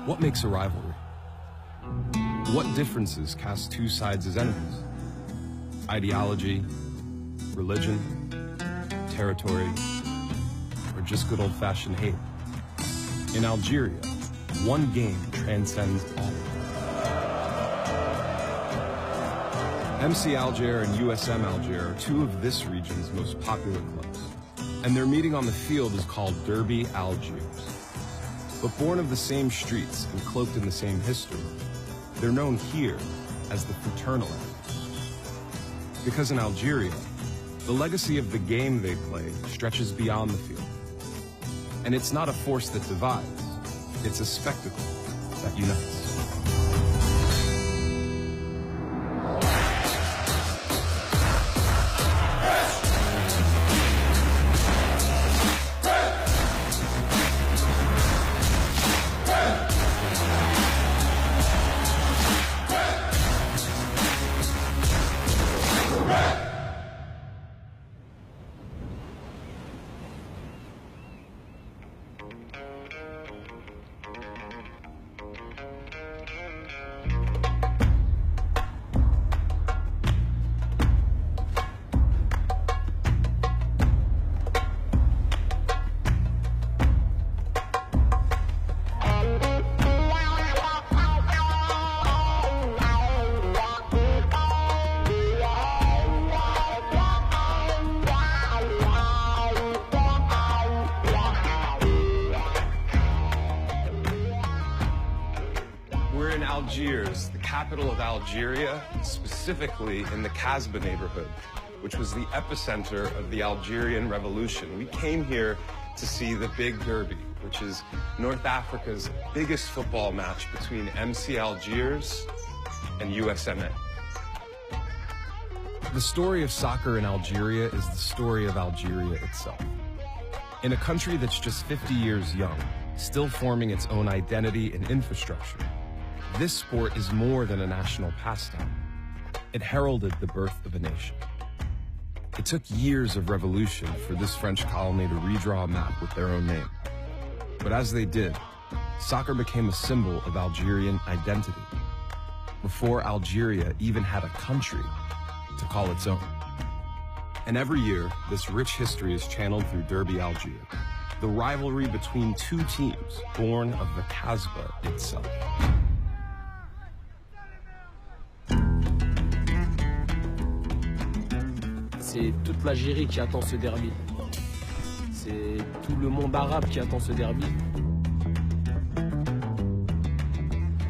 What makes a rivalry? What differences cast two sides as enemies? Ideology, religion, territory, or just good old-fashioned hate? In Algeria, one game transcends all. MC Alger and USM Alger are two of this region's most popular clubs, and their meeting on the field is called Derby Algiers. But born of the same streets and cloaked in the same history, they're known here as the fraternal enemies. Because in Algeria, the legacy of the game they play stretches beyond the field. And it's not a force that divides, it's a spectacle that unites. Algiers, the capital of Algeria, specifically in the Casbah neighborhood, which was the epicenter of the Algerian Revolution. We came here to see the Big Derby, which is North Africa's biggest football match between MC Algiers and USMA. The story of soccer in Algeria is the story of Algeria itself. In a country that's just 50 years young, still forming its own identity and infrastructure, this sport is more than a national pastime. It heralded the birth of a nation. It took years of revolution for this French colony to redraw a map with their own name. But as they did, soccer became a symbol of Algerian identity, before Algeria even had a country to call its own. And every year, this rich history is channeled through Derby Algiers, the rivalry between two teams born of the Casbah itself. C'est toute l'Algérie qui attend ce derby. C'est tout le monde arabe qui attend ce derby.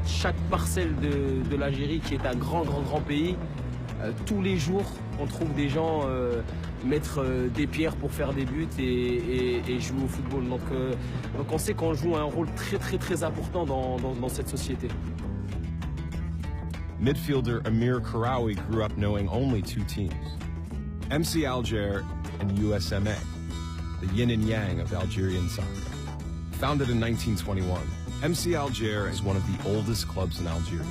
Chaque parcelle de l'Algérie qui est un grand pays, tous les jours on trouve des gens mettre des pierres pour faire des buts et jouer au football. Donc on sait qu'on joue un rôle très important dans cette société. Midfielder Amir Karawi grew up knowing only two teams, MC Alger and USMA, the yin and yang of Algerian soccer. Founded in 1921, MC Alger is one of the oldest clubs in Algeria.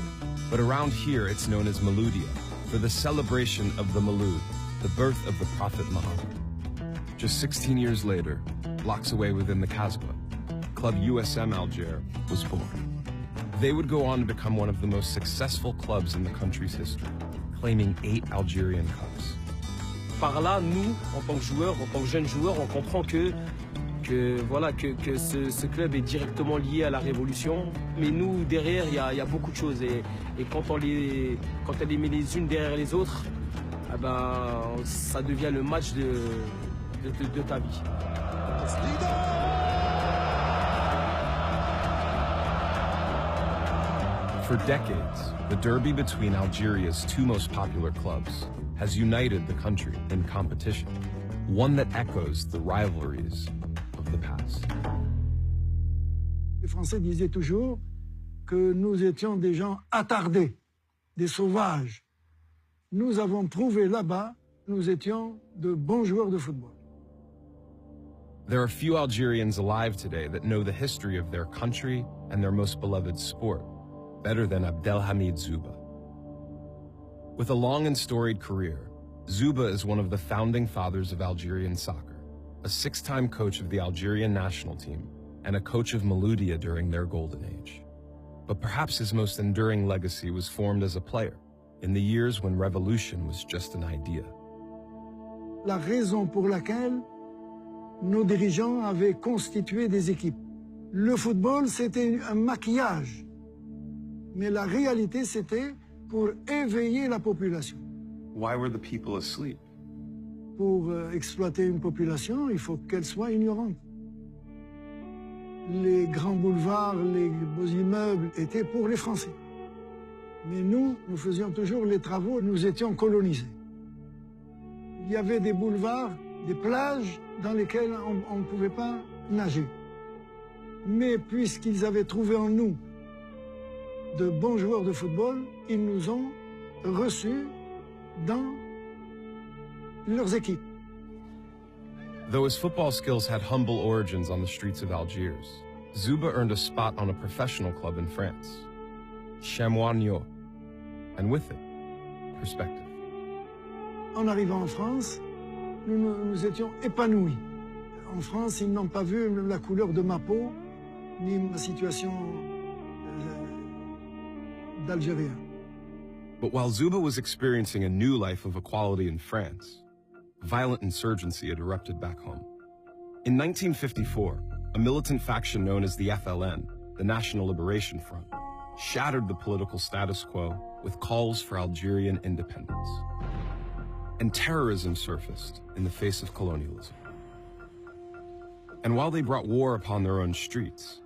But around here, it's known as Moludiyah, for the celebration of the Mawlud, the birth of the Prophet Muhammad. Just 16 years later, blocks away within the Casbah, Club USM Alger was born. They would go on to become one of the most successful clubs in the country's history, claiming 8 Algerian cups. Par là, nous, en tant que joueurs, en tant que jeunes joueurs, on comprend que ce club est directement lié à la révolution. Mais nous, derrière, il y a beaucoup de choses. Et quand on les met les unes derrière les autres, eh ben, ça devient le match de ta vie. For decades, the derby between Algeria's two most popular clubs has united the country in competition, one that echoes the rivalries of the past. Les Français disaient toujours que nous étions des gens attardés, des sauvages. Nous avons prouvé là-bas, nous étions de bons joueurs de football. There are few Algerians alive today that know the history of their country and their most beloved sport better than Abdelhamid Zouba. With a long and storied career, Zouba is one of the founding fathers of Algerian soccer, a 6-time coach of the Algerian national team, and a coach of Moludiyah during their golden age. But perhaps his most enduring legacy was formed as a player, in the years when revolution was just an idea. La raison pour laquelle nos dirigeants avaient constitué des équipes. Le football, c'était un maquillage. Mais la réalité, c'était pour éveiller la population. Why were the people asleep? Pour exploiter une population, il faut qu'elle soit ignorante. Les grands boulevards, les beaux immeubles étaient pour les Français. Mais nous faisions toujours les travaux, nous étions colonisés. Il y avait des boulevards, des plages dans lesquelles on ne pouvait pas nager. Mais puisqu'ils avaient trouvé en nous de bons joueurs de football, ils nous ont reçus dans leurs équipes. Though his football skills had humble origins on the streets of Algiers, Zouba earned a spot on a professional club in France, Chamois-Niort, and with it, perspective. En arrivant en France, nous étions épanouis. En France, ils n'ont pas vu la couleur de ma peau, ni ma situation d'Algérien. But while Zouba was experiencing a new life of equality in France, violent insurgency had erupted back home. In 1954, a militant faction known as the FLN, the National Liberation Front, shattered the political status quo with calls for Algerian independence. And terrorism surfaced in the face of colonialism. And while they brought war upon their own streets,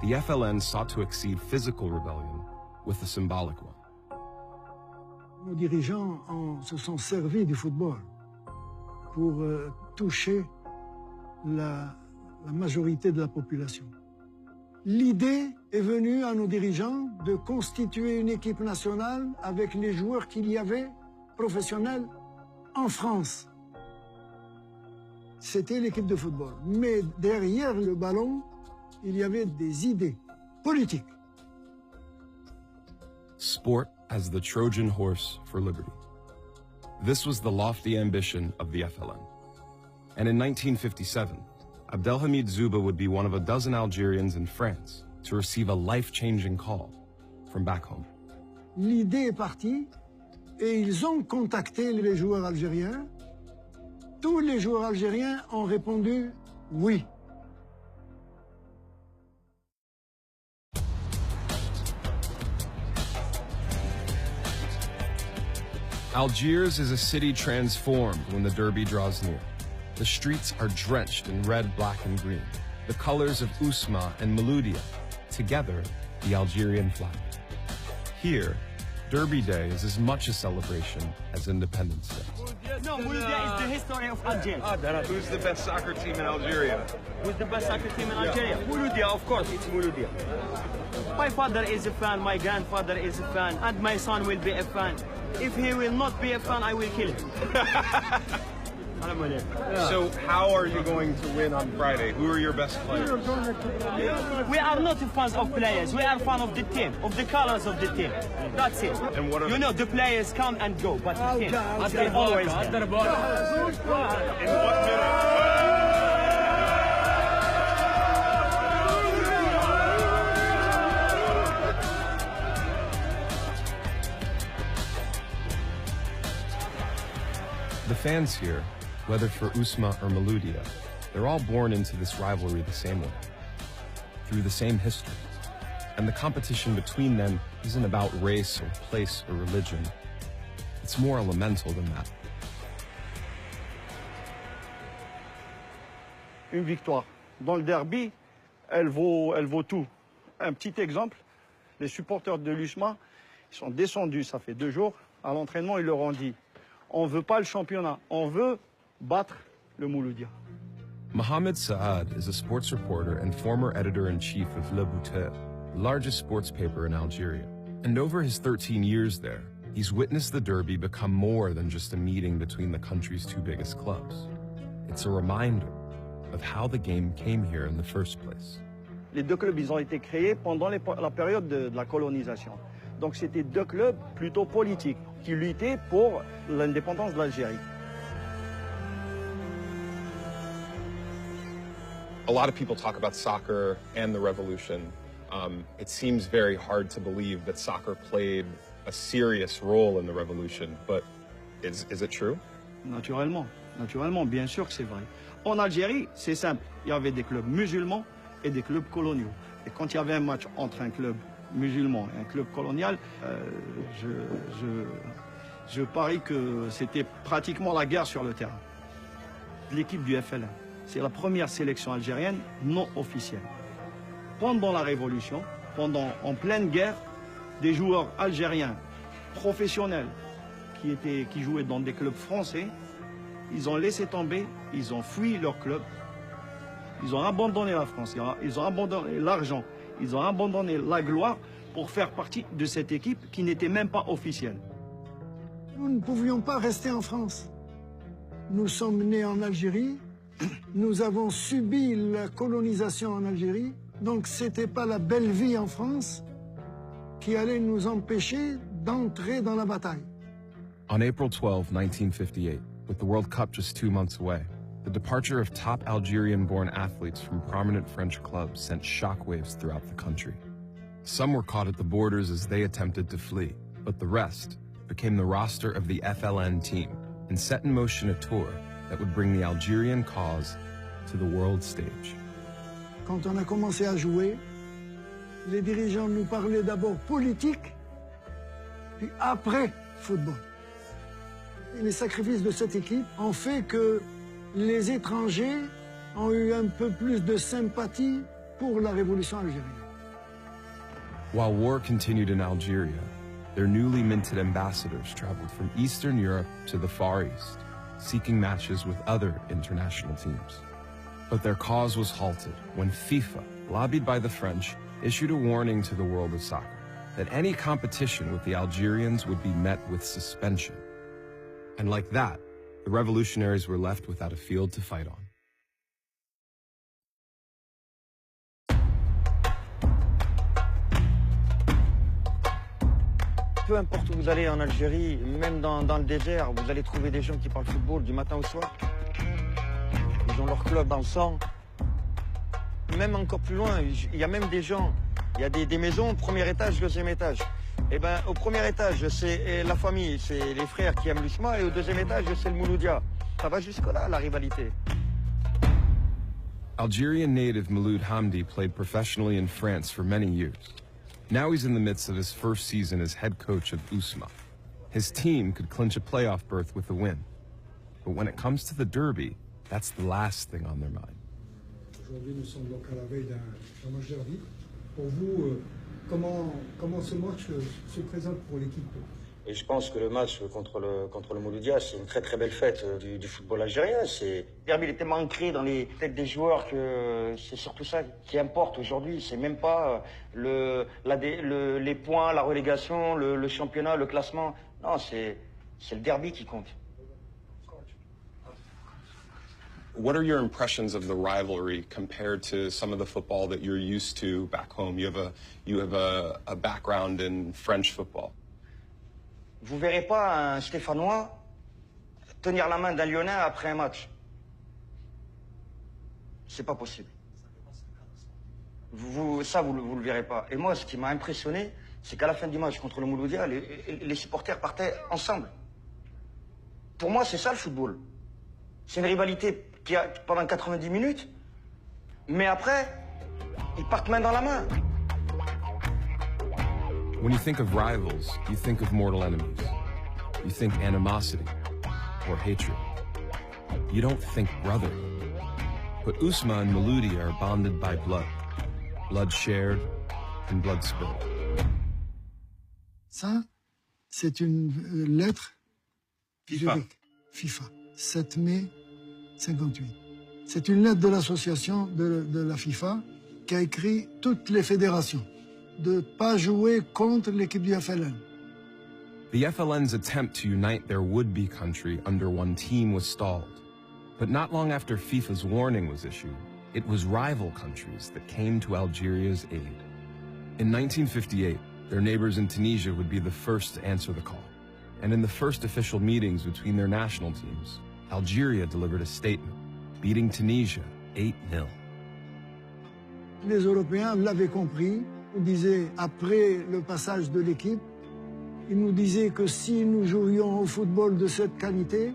the FLN sought to exceed physical rebellion with a symbolic one. Nos dirigeants se sont servis du football pour toucher la majorité de la population. L'idée est venue à nos dirigeants de constituer une équipe nationale avec les joueurs qu'il y avait professionnels en France. C'était l'équipe de football. Mais derrière le ballon, il y avait des idées politiques. Sport as the Trojan horse for liberty. This was the lofty ambition of the FLN. And in 1957, Abdelhamid Zouba would be one of a dozen Algerians in France to receive a life-changing call from back home. L'idée est partie et ils ont contacté les joueurs algériens. Tous les joueurs algériens ont répondu oui. Algiers is a city transformed when the Derby draws near. The streets are drenched in red, black, and green, the colors of Ousma and Moludiyah, together the Algerian flag. Here, Derby Day is as much a celebration as Independence Day. No, Moludiyah is the history of Algeria. Who's the best soccer team in Algeria? Who's the best soccer team in Algeria? Moludiyah, of course, it's Moludiyah. My father is a fan, my grandfather is a fan, and my son will be a fan. If he will not be a fan, I will kill him. So how are you going to win on Friday? Who are your best players? We are not fans of players. We are fans of the team, of the colors of the team. That's it. And what are you know, the players come and go, but the team is always there. In what minute? The fans here, whether for Ousma or Moludiyah, they're all born into this rivalry the same way, through the same history. And the competition between them isn't about race or place or religion. It's more elemental than that. Une victoire. Dans le derby, elle vaut tout. Un petit exemple, les supporters de l'USMA, ils sont descendus, ça fait 2 jours, à l'entraînement, ils leur ont dit on ne veut pas le championnat, on veut battre le Mouloudia. Mohamed Saad is a sports reporter and former editor-in-chief of Le Bouter, the largest sports paper in Algeria. And over his 13 years there, he's witnessed the Derby become more than just a meeting between the country's 2 biggest clubs. It's a reminder of how the game came here in the first place. Les 2 clubs, ils ont été créés pendant la période de la colonisation. Donc c'était 2 clubs plutôt politiques qui luttaient pour l'indépendance de l'Algérie. A lot of people talk about soccer and the revolution. It seems very hard to believe that soccer played a serious role in the revolution, but is it true? Naturellement, bien sûr que c'est vrai. En Algérie, c'est simple, il y avait des clubs musulmans et des clubs coloniaux. Et quand il y avait un match entre un club musulman et un club colonial, je parie que c'était pratiquement la guerre sur le terrain. L'équipe du FLN, c'est la première sélection algérienne non officielle. Pendant la Révolution, en pleine guerre, des joueurs algériens professionnels qui jouaient dans des clubs français, ils ont laissé tomber, ils ont fui leur club, ils ont abandonné la France, ils ont abandonné l'argent, ils ont abandonné la gloire pour faire partie de cette équipe qui n'était même pas officielle. Nous ne pouvions pas rester en France. Nous sommes nés en Algérie, nous avons subi la colonisation en Algérie, donc ce n'était pas la belle vie en France qui allait nous empêcher d'entrer dans la bataille. On April 12, 1958, with the World Cup just 2 months away, the departure of top Algerian-born athletes from prominent French clubs sent shockwaves throughout the country. Some were caught at the borders as they attempted to flee, but the rest became the roster of the FLN team and set in motion a tour that would bring the Algerian cause to the world stage. Quand on a commencé à jouer, les dirigeants nous parlaient d'abord politique, puis après football. Et les sacrifices de cette équipe ont fait que les étrangers ont eu un peu plus de sympathie pour la révolution algérienne. While war continued in Algeria, their newly minted ambassadors traveled from Eastern Europe to the Far East, seeking matches with other international teams. But their cause was halted when FIFA, lobbied by the French, issued a warning to the world of soccer that any competition with the Algerians would be met with suspension. And like that, the revolutionaries were left without a field to fight on. Peu importe où vous allez en Algérie, même dans le désert, vous allez trouver des gens qui parlent football du matin au soir. Ils ont leur club dans le sang. Même encore plus loin, il y a même des gens, il y a des maisons, premier étage, deuxième étage. Eh ben, au premier étage, c'est la famille, c'est les frères qui aiment l'Ousma, et au deuxième étage, c'est le Mouloudia. Ça va jusque-là, la rivalité. Algerian native Mouloud Hamdi played professionally in France for many years. Now he's in the midst of his first season as head coach of Ousma. His team could clinch a playoff berth with a win. But when it comes to the Derby, that's the last thing on their mind. Aujourd'hui, nous sommes donc à la veille d'un match derby. Pour vous, comment ce match se présente pour l'équipe? Et je pense que le match contre le Mouloudia, c'est une très très belle fête du football algérien. Le derby est tellement ancré dans les têtes des joueurs que c'est surtout ça qui importe aujourd'hui. C'est même pas les points, la relégation, le championnat, le classement. Non, c'est le derby qui compte. What are your impressions of the rivalry compared to some of the football that you're used to back home? You have a background in French football. Vous verrez pas un Stéphanois tenir la main d'un Lyonnais après un match. C'est pas possible. Vous le verrez pas. Et moi, ce qui m'a impressionné, c'est qu'à la fin du match contre le Molloudia, les supporters partaient ensemble. Pour moi, c'est ça le football. C'est une rivalité qui a pendant 90 minutes, mais après, ils partent main dans la main. When you think of rivals, you think of mortal enemies. You think animosity or hatred. You don't think brotherhood. But Ousma and Molloudia are bonded by blood. Blood shared and blood spilled. Ça, c'est une lettre FIFA. FIFA, 7 mai 58. C'est une lettre de l'association de la FIFA qui a écrit toutes les fédérations de ne pas jouer contre l'équipe du FLN. The FLN's attempt to unite their would-be country under one team was stalled. But not long after FIFA's warning was issued, it was rival countries that came to Algeria's aid. In 1958, their neighbors in Tunisia would be the first to answer the call. And in the first official meetings between their national teams, Algeria delivered a statement, beating Tunisia 8-0. Les Européens l'avaient compris nous disait, après le passage de l'équipe, il nous disait que si nous jouions au football de cette qualité,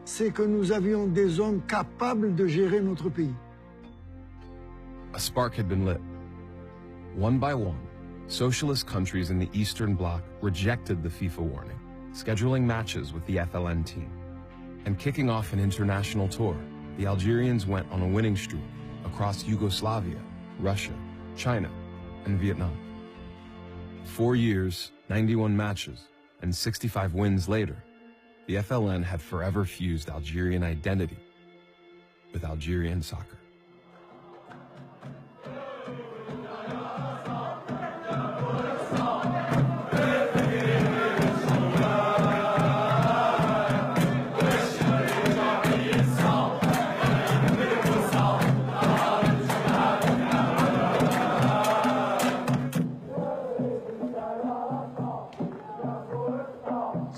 c'est que nous avions des hommes capables de gérer notre pays. A spark had been lit. One by one, socialist countries in the Eastern Bloc rejected the FIFA warning, scheduling matches with the FLN team. And kicking off an international tour, the Algerians went on a winning streak across Yugoslavia, Russia, China, and Vietnam. 4 years, 91 matches, and 65 wins later, the FLN had forever fused Algerian identity with Algerian soccer.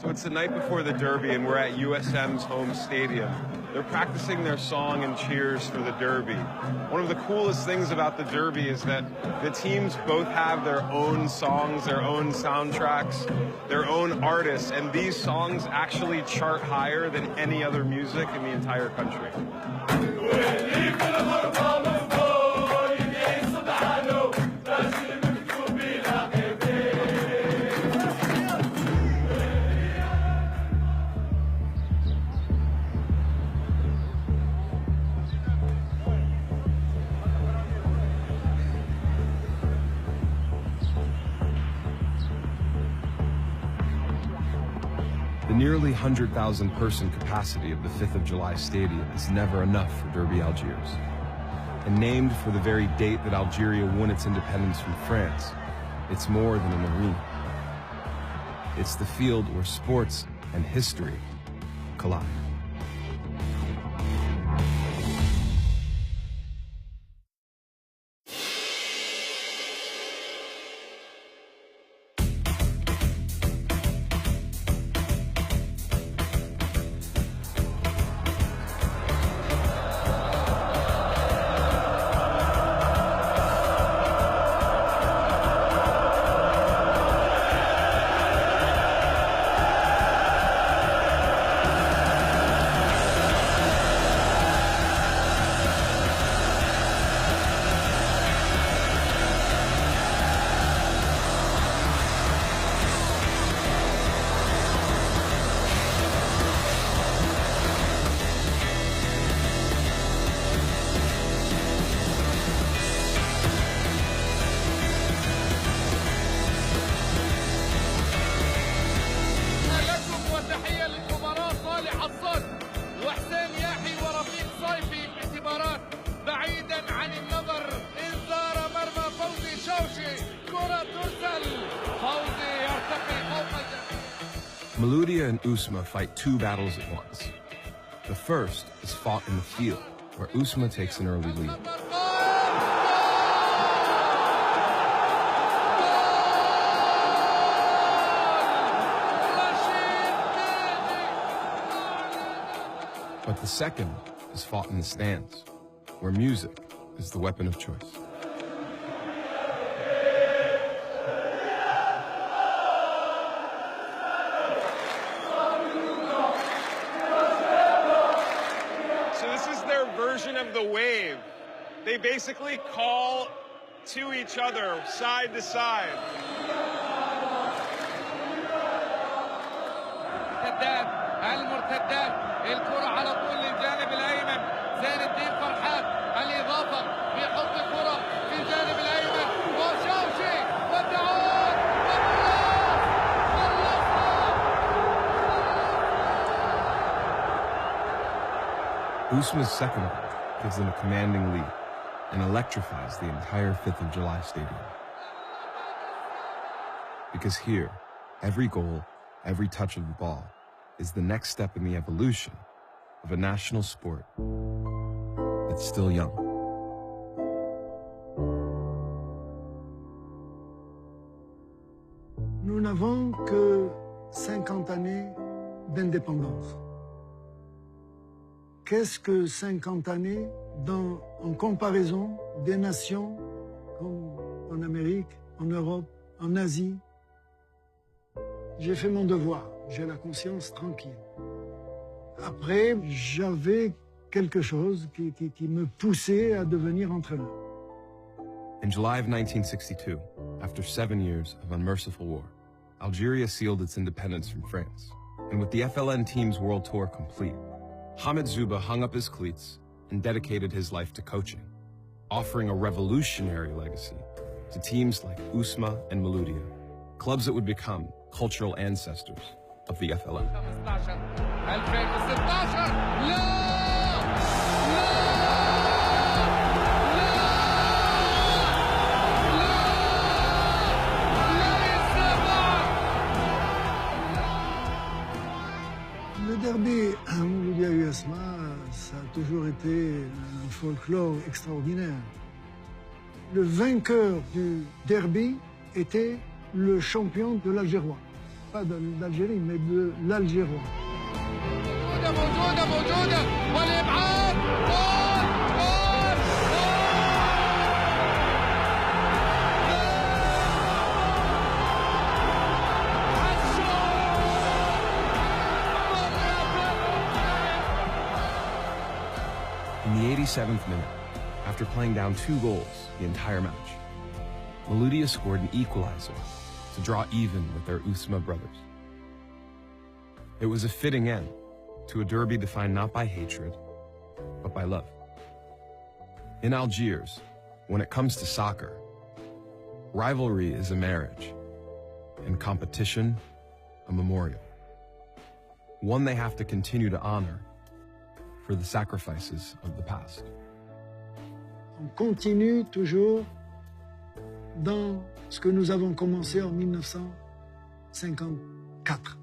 It's the night before the Derby, and we're at USM's home stadium. They're practicing their song and cheers for the Derby. One of the coolest things about the Derby is that the teams both have their own songs, their own soundtracks, their own artists, and these songs actually chart higher than any other music in the entire country. The nearly 100,000 person capacity of the 5th of July Stadium is never enough for Derby Algiers. And named for the very date that Algeria won its independence from France, it's more than an arena. It's the field where sports and history collide. Moludiyah and Usma fight two battles at once. The first is fought in the field, where Usma takes an early lead. But the second is fought in the stands, where music is the weapon of choice. Of the wave. They basically call to each other side to side. المرتدات الكرة على طول للجانب الأيمن زين الدين فرحات الإضافة بيحط الكرة في الجانب الأيمن وشوشي والدعوات Usma's second goal gives them a commanding lead and electrifies the entire 5th of July Stadium. Because here, every goal, every touch of the ball is the next step in the evolution of a national sport that's still young. Nous n'avons que 50 années d'indépendance. Qu'est-ce que 50 années en comparaison des nations comme en Amérique, en Europe, en Asie. J'ai fait mon devoir, j'ai la conscience tranquille. Après, j'avais quelque chose qui me poussait à devenir entraîneur. In July of 1962, after 7 years of unmerciful war, Algeria sealed its independence from France. And with the FLN team's world tour complete, Hamid Zuba hung up his cleats and dedicated his life to coaching, offering a revolutionary legacy to teams like USMA and Moludiyah, clubs that would become cultural ancestors of the FLN. Le derby Moludiyah-USMA, ça a toujours été un folklore extraordinaire. Le vainqueur du derby était le champion de l'Algérois. Pas de l'Algérie, mais de l'Algérois. In the 87th minute, after playing down 2 goals the entire match, Moludiyah scored an equalizer to draw even with their USMA brothers. It was a fitting end to a derby defined not by hatred, but by love. In Algiers, when it comes to soccer, rivalry is a marriage, and competition, a memorial. One they have to continue to honor for the sacrifices of the past. On continue toujours dans ce que nous avons commencé en 1954.